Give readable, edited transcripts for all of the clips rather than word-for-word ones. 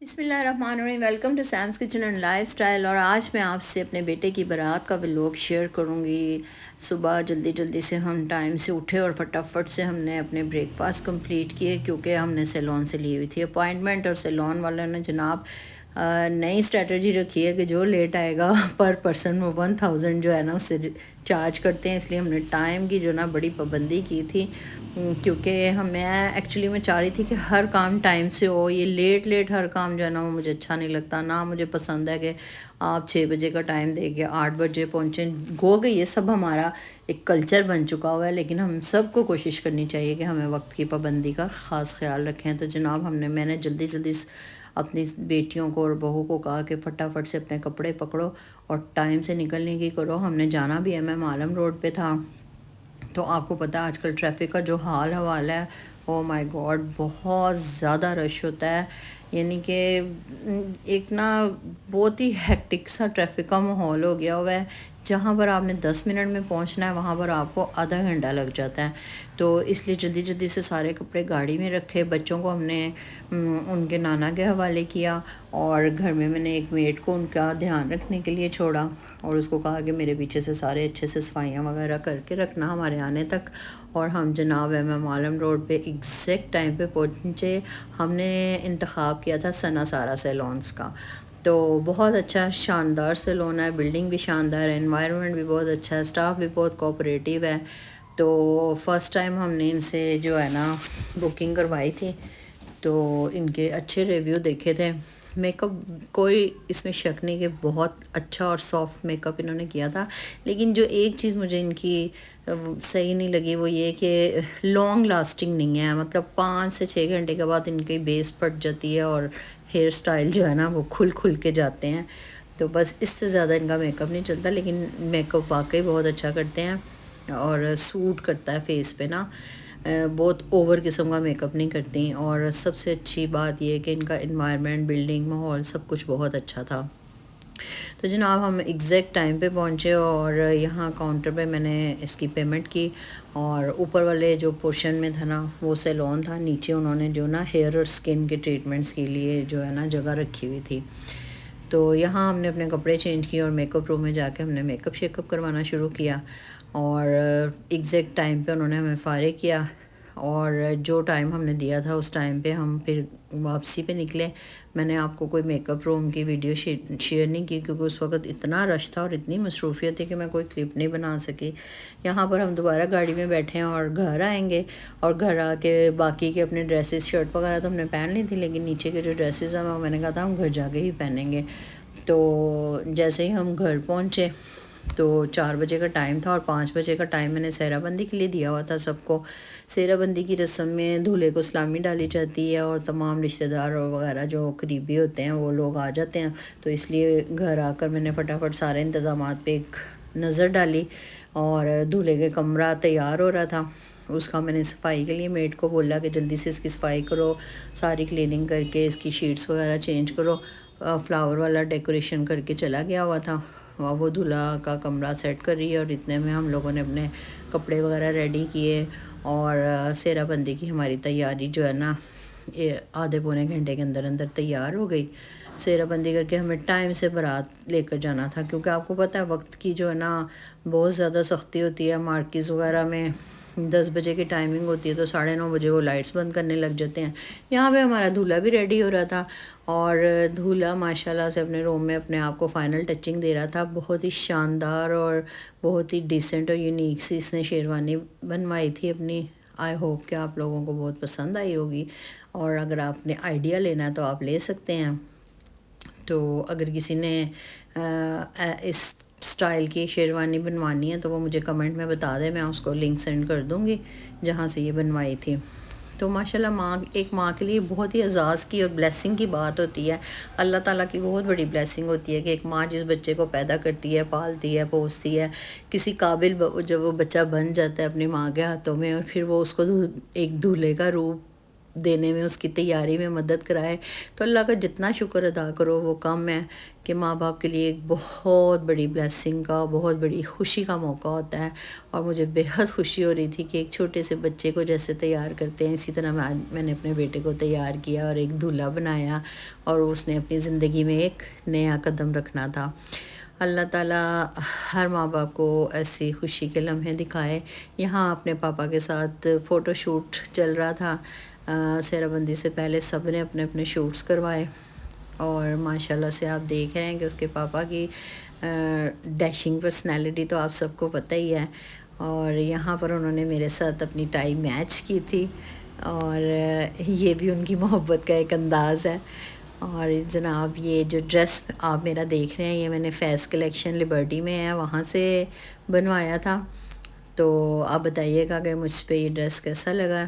بسم اللہ الرحمن الرحیم، ویلکم ٹو سیمس کچن اینڈ لائف اسٹائل۔ اور آج میں آپ سے اپنے بیٹے کی بارات کا ولاگ شیئر کروں گی۔ صبح جلدی سے ہم ٹائم سے اٹھے اور فٹافٹ سے ہم نے اپنے بریک فاسٹ کمپلیٹ کیے، کیونکہ ہم نے سیلون سے لی ہوئی تھی اپوائنٹمنٹ، اور سیلون والوں نے جناب نئی اسٹریٹجی رکھی ہے کہ جو لیٹ آئے گا پر پرسن وہ 1000 جو ہے نا اس سے چارج کرتے ہیں۔ اس لیے ہم نے ٹائم کی جو نا بڑی پابندی کی تھی، کیونکہ میں ایکچولی میں چاہ رہی تھی کہ ہر کام ٹائم سے ہو۔ یہ لیٹ ہر کام جو ہے نا وہ مجھے اچھا نہیں لگتا، نہ مجھے پسند ہے کہ آپ 6 بجے کا ٹائم دے کے 8 بجے پہنچیں۔ گو کہ یہ سب ہمارا ایک کلچر بن چکا ہوا ہے، لیکن ہم سب کو کوشش کرنی چاہیے کہ ہمیں وقت کی پابندی کا خاص خیال رکھیں۔ تو جناب میں نے جلدی اپنی بیٹیوں کو اور بہو کو کہا کہ فٹافٹ سے اپنے کپڑے پکڑو اور ٹائم سے نکلنے کی کرو۔ ہم نے جانا بھی ایم عالم روڈ پہ تھا، تو آپ کو پتہ ہے آج کل ٹریفک کا جو حال حوال ہے، او مائی گاڈ بہت زیادہ رش ہوتا ہے۔ یعنی کہ ایک نا بہت ہی ہیکٹک سا ٹریفک کا ماحول ہو گیا ہوا ہے۔ جہاں پر آپ نے 10 منٹ میں پہنچنا ہے وہاں پر آپ کو آدھا گھنٹہ لگ جاتا ہے۔ تو اس لیے جلدی سے سارے کپڑے گاڑی میں رکھے، بچوں کو ہم نے ان کے نانا کے حوالے کیا، اور گھر میں نے ایک میڈ کو ان کا دھیان رکھنے کے لیے چھوڑا، اور اس کو کہا کہ میرے پیچھے سے سارے اچھے سے صفائیاں وغیرہ کر کے رکھنا ہمارے آنے تک۔ اور ہم جناب ایم عالم روڈ پہ ایگزیکٹ ٹائم پہ پہنچے۔ ہم نے انتخاب کیا تھا ثنا سارا سیلونس کا، تو بہت اچھا شاندار سیلون ہے، بلڈنگ بھی شاندار ہے، انوائرمنٹ بھی بہت اچھا ہے، اسٹاف بھی بہت کوآپریٹیو ہے۔ تو فرسٹ ٹائم ہم نے ان سے جو ہے نا بکنگ کروائی تھی، تو ان کے اچھے ریویو دیکھے تھے۔ میک اپ کوئی اس میں شک نہیں کہ بہت اچھا اور سافٹ میک اپ انہوں نے کیا تھا، لیکن جو ایک چیز مجھے ان کی صحیح نہیں لگی وہ یہ کہ لانگ لاسٹنگ نہیں ہے۔ مطلب 5 سے 6 گھنٹے کے بعد ان کی بیس پھٹ جاتی ہے، اور ہیئر سٹائل جو ہے نا وہ کھل کے جاتے ہیں۔ تو بس اس سے زیادہ ان کا میک اپ نہیں چلتا، لیکن میک اپ واقعی بہت اچھا کرتے ہیں اور سوٹ کرتا ہے فیس پہ نا، بہت اوور قسم کا میک اپ نہیں کرتی۔ اور سب سے اچھی بات یہ کہ ان کا انوائرمنٹ، بلڈنگ، ماحول سب کچھ بہت اچھا تھا۔ تو جناب ہم ایگزیکٹ ٹائم پہ پہنچے، اور یہاں کاؤنٹر پہ میں نے اس کی پیمنٹ کی، اور اوپر والے جو پورشن میں تھا نا وہ سیلون تھا، نیچے انہوں نے جو نا ہیئر اور سکن کے ٹریٹمنٹس کے لیے جو ہے نا جگہ رکھی ہوئی تھی۔ تو یہاں ہم نے اپنے کپڑے چینج کیے اور میک اپ روم میں جا کے ہم نے میک اپ شیک اپ کروانا شروع کیا، اور ایگزیکٹ ٹائم پہ انہوں نے ہمیں فارغ کیا، اور جو ٹائم ہم نے دیا تھا اس ٹائم پہ ہم پھر واپسی پہ نکلے۔ میں نے آپ کو کوئی میک اپ روم کی ویڈیو شیئر نہیں کی، کیونکہ اس وقت اتنا رش تھا اور اتنی مصروفیت تھی کہ میں کوئی کلپ نہیں بنا سکی۔ یہاں پر ہم دوبارہ گاڑی میں بیٹھے ہیں اور گھر آئیں گے، اور گھر آ کے باقی کے اپنے ڈریسز، شرٹ وغیرہ تو ہم نے پہن لی تھی، لیکن نیچے کے جو ڈریسز ہیں وہ میں نے کہا تھا ہم گھر جا کے ہی پہنیں گے۔ تو جیسے ہی ہم گھر پہنچے تو 4 بجے کا ٹائم تھا، اور 5 بجے کا ٹائم میں نے سہرا بندی کے لیے دیا ہوا تھا سب کو۔ سہرا بندی کی رسم میں دولہے کو سلامی ڈالی جاتی ہے، اور تمام رشتہ دار وغیرہ جو قریبی ہوتے ہیں وہ لوگ آ جاتے ہیں۔ تو اس لیے گھر آ کر میں نے فٹافٹ سارے انتظامات پہ ایک نظر ڈالی، اور دولہے کے کمرہ تیار ہو رہا تھا، اس کا میں نے صفائی کے لیے میڈ کو بولا کہ جلدی سے اس کی صفائی کرو، ساری کلیننگ کر کے اس کی شیٹس وغیرہ چینج کرو۔ فلاور والا ڈیکوریشن کر کے چلا گیا ہوا تھا، وہ دولہا کا کمرہ سیٹ کر رہی ہے، اور اتنے میں ہم لوگوں نے اپنے کپڑے وغیرہ ریڈی کیے، اور سہرا بندی کی ہماری تیاری جو ہے نا آدھے پونے گھنٹے کے اندر تیار ہو گئی۔ سہرا بندی کر کے ہمیں ٹائم سے بارات لے کر جانا تھا، کیونکہ آپ کو پتہ ہے وقت کی جو ہے نا بہت زیادہ سختی ہوتی ہے۔ مارکیز وغیرہ میں 10 بجے کی ٹائمنگ ہوتی ہے، تو 9:30 بجے وہ لائٹس بند کرنے لگ جاتے ہیں۔ یہاں پہ ہمارا دولہا بھی ریڈی ہو رہا تھا، اور دولہا ماشاءاللہ سے اپنے روم میں اپنے آپ کو فائنل ٹچنگ دے رہا تھا۔ بہت ہی شاندار اور بہت ہی ڈیسنٹ اور یونیک سی اس نے شیروانی بنوائی تھی اپنی۔ آئی ہوپ کہ آپ لوگوں کو بہت پسند آئی ہوگی، اور اگر آپ نے آئیڈیا لینا ہے تو آپ لے سکتے ہیں۔ تو اگر کسی نے اس سٹائل کی شیروانی بنوانی ہے تو وہ مجھے کمنٹ میں بتا دے، میں اس کو لنک سینڈ کر دوں گی جہاں سے یہ بنوائی تھی۔ تو ماشاءاللہ ایک ماں کے لیے بہت ہی اعزاز کی اور بلیسنگ کی بات ہوتی ہے۔ اللہ تعالیٰ کی بہت بڑی بلیسنگ ہوتی ہے کہ ایک ماں جس بچے کو پیدا کرتی ہے، پالتی ہے، پوستی ہے، کسی قابل جب وہ بچہ بن جاتا ہے اپنی ماں کے ہاتھوں میں، اور پھر وہ اس کو ایک دولہے کا روپ دینے میں، اس کی تیاری میں مدد کرائے، تو اللہ کا جتنا شکر ادا کرو وہ کم ہے کہ ماں باپ کے لیے ایک بہت بڑی بلیسنگ کا، بہت بڑی خوشی کا موقع ہوتا ہے۔ اور مجھے بہت خوشی ہو رہی تھی کہ ایک چھوٹے سے بچے کو جیسے تیار کرتے ہیں اسی طرح میں نے اپنے بیٹے کو تیار کیا اور ایک دولہا بنایا، اور اس نے اپنی زندگی میں ایک نیا قدم رکھنا تھا۔ اللہ تعالیٰ ہر ماں باپ کو ایسی خوشی کے لمحے دکھائے۔ یہاں اپنے پاپا کے ساتھ فوٹو شوٹ چل رہا تھا، سہرہ بندی سے پہلے سب نے اپنے اپنے شوٹس کروائے، اور ماشاءاللہ سے آپ دیکھ رہے ہیں کہ اس کے پاپا کی ڈیشنگ پرسنالٹی تو آپ سب کو پتہ ہی ہے۔ اور یہاں پر انہوں نے میرے ساتھ اپنی ٹائی میچ کی تھی، اور یہ بھی ان کی محبت کا ایک انداز ہے۔ اور جناب یہ جو ڈریس آپ میرا دیکھ رہے ہیں یہ میں نے فیس کلیکشن لبرٹی میں ہے وہاں سے بنوایا تھا، تو آپ بتائیے گا کہ مجھ پہ یہ ڈریس کیسا لگا۔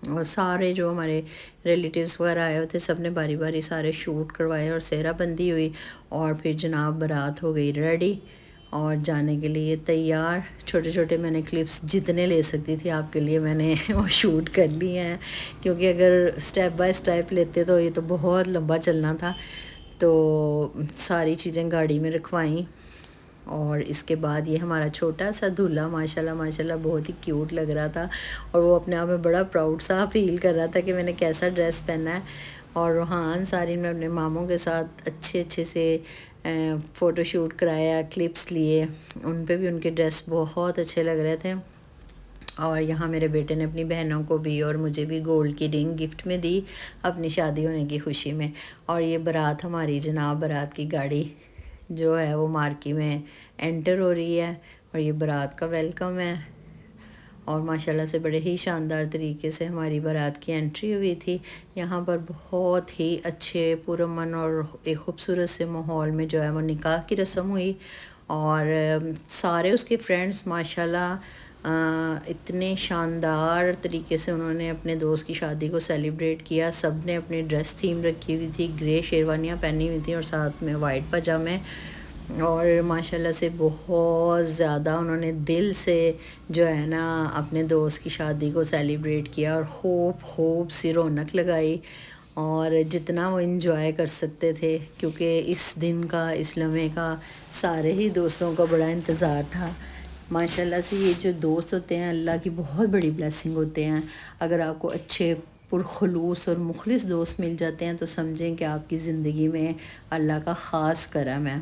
اور سارے جو ہمارے ریلیٹیوز وغیرہ آئے ہوئے تھے سب نے باری باری سارے شوٹ کروائے، اور سہرہ بندی ہوئی، اور پھر جناب بارات ہو گئی ریڈی اور جانے کے لیے تیار۔ چھوٹے چھوٹے میں نے کلپس جتنے لے سکتی تھی آپ کے لیے میں نے وہ شوٹ کر لی ہیں، کیونکہ اگر سٹیپ بائی سٹیپ لیتے تو یہ تو بہت لمبا چلنا تھا، تو ساری چیزیں گاڑی میں رکھوائیں۔ اور اس کے بعد یہ ہمارا چھوٹا سا دولہا ماشاءاللہ ماشاءاللہ بہت ہی کیوٹ لگ رہا تھا، اور وہ اپنے آپ میں بڑا پراؤڈ سا فیل کر رہا تھا کہ میں نے کیسا ڈریس پہنا ہے۔ اور روحان سارین میں اپنے ماموں کے ساتھ اچھے سے فوٹو شوٹ کرایا، کلپس لیے، ان پہ بھی ان کے ڈریس بہت اچھے لگ رہے تھے۔ اور یہاں میرے بیٹے نے اپنی بہنوں کو بھی اور مجھے بھی گولڈ کی رنگ گفٹ میں دی اپنی شادی ہونے کی خوشی میں۔ اور یہ بارات ہماری جناب بارات کی گاڑی جو ہے وہ مارکی میں انٹر ہو رہی ہے، اور یہ بارات کا ویلکم ہے، اور ماشاءاللہ سے بڑے ہی شاندار طریقے سے ہماری بارات کی انٹری ہوئی تھی۔ یہاں پر بہت ہی اچھے پرامن اور ایک خوبصورت سے ماحول میں جو ہے وہ نکاح کی رسم ہوئی، اور سارے اس کے فرینڈس ماشاءاللہ اتنے شاندار طریقے سے انہوں نے اپنے دوست کی شادی کو سیلیبریٹ کیا۔ سب نے اپنی ڈریس تھیم رکھی ہوئی تھی، گرے شیروانیاں پہنی ہوئی تھیں اور ساتھ میں وائٹ پاجامے، اور ماشاءاللہ سے بہت زیادہ انہوں نے دل سے جو ہے نا اپنے دوست کی شادی کو سیلیبریٹ کیا، اور خوب سی رونق لگائی، اور جتنا وہ انجوائے کر سکتے تھے، کیونکہ اس دن کا، اس لمحے کا سارے ہی دوستوں کا بڑا انتظار تھا۔ ماشاءاللہ سے یہ جو دوست ہوتے ہیں اللہ کی بہت بڑی بلیسنگ ہوتے ہیں۔ اگر آپ کو اچھے پرخلوص اور مخلص دوست مل جاتے ہیں تو سمجھیں کہ آپ کی زندگی میں اللہ کا خاص کرم ہے۔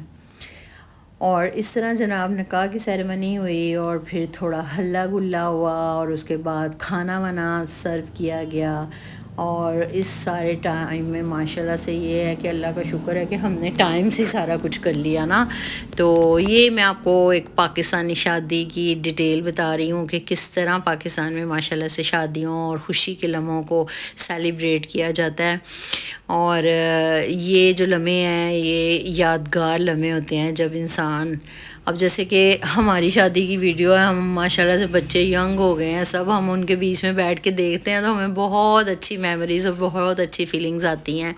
اور اس طرح جناب نکاح کی سیریمنی ہوئی، اور پھر تھوڑا ہلا گلا ہوا، اور اس کے بعد کھانا وانا سرو کیا گیا، اور اس سارے ٹائم میں ماشاءاللہ سے یہ ہے کہ اللہ کا شکر ہے کہ ہم نے ٹائم سے سارا کچھ کر لیا نا۔ تو یہ میں آپ کو ایک پاکستانی شادی کی ڈیٹیل بتا رہی ہوں کہ کس طرح پاکستان میں ماشاءاللہ سے شادیوں اور خوشی کے لمحوں کو سیلیبریٹ کیا جاتا ہے۔ اور یہ جو لمحے ہیں یہ یادگار لمحے ہوتے ہیں جب انسان، اب جیسے کہ ہماری شادی کی ویڈیو ہے، ہم ماشاءاللہ سے بچے ینگ ہو گئے ہیں سب، ہم ان کے بیچ میں بیٹھ کے دیکھتے ہیں تو ہمیں بہت اچھی میموریز اور بہت اچھی فیلنگز آتی ہیں۔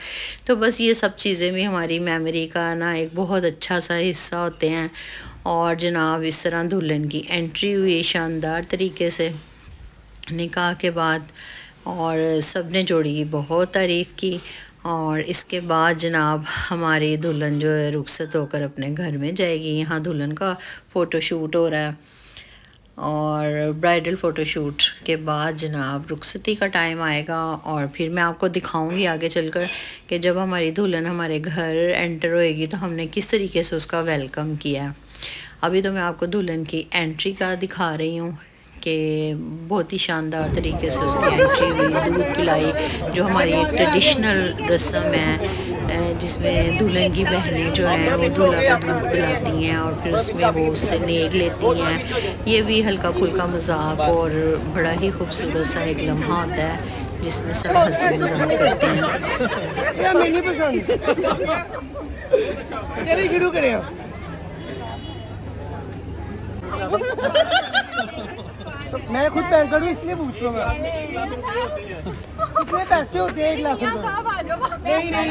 تو بس یہ سب چیزیں بھی ہماری میموری کا نا ایک بہت اچھا سا حصہ ہوتے ہیں۔ اور جناب اس طرح دلہن کی انٹری ہوئی شاندار طریقے سے نکاح کے بعد، اور سب نے جوڑی کی بہت تعریف کی۔ اور اس کے بعد جناب ہماری دلہن جو ہے رخصت ہو کر اپنے گھر میں جائے گی۔ یہاں دلہن کا فوٹو شوٹ ہو رہا ہے، اور برائڈل فوٹو شوٹ کے بعد جناب رخصتی کا ٹائم آئے گا، اور پھر میں آپ کو دکھاؤں گی آگے چل کر کہ جب ہماری دلہن ہمارے گھر انٹر ہوئے گی تو ہم نے کس طریقے سے اس کا ویلکم کیا ہے۔ ابھی تو میں آپ کو دلہن کی انٹری کا دکھا رہی ہوں کہ بہت ہی شاندار طریقے سے اس کی انٹری ہوئی، دودھ پلائی، جو ہماری ایک ٹریڈیشنل رسم ہے جس میں دلہن کی بہنیں جو ہیں وہ دولہا کو دودھ پلاتی ہیں، اور پھر اس میں وہ اس سے نیک لیتی ہیں۔ یہ بھی ہلکا پھلکا مذاق اور بڑا ہی خوبصورت سا ایک لمحہ ہوتا ہے جس میں سب ہنسی مذاق کرتے ہیں۔ چلیے شروع کریں۔ میں خود بینکر ہوں اس لیے پوچھ رہا ہوں کتنے پیسے ہوتے ہیں 1 لاکھ روپے؟ نہیں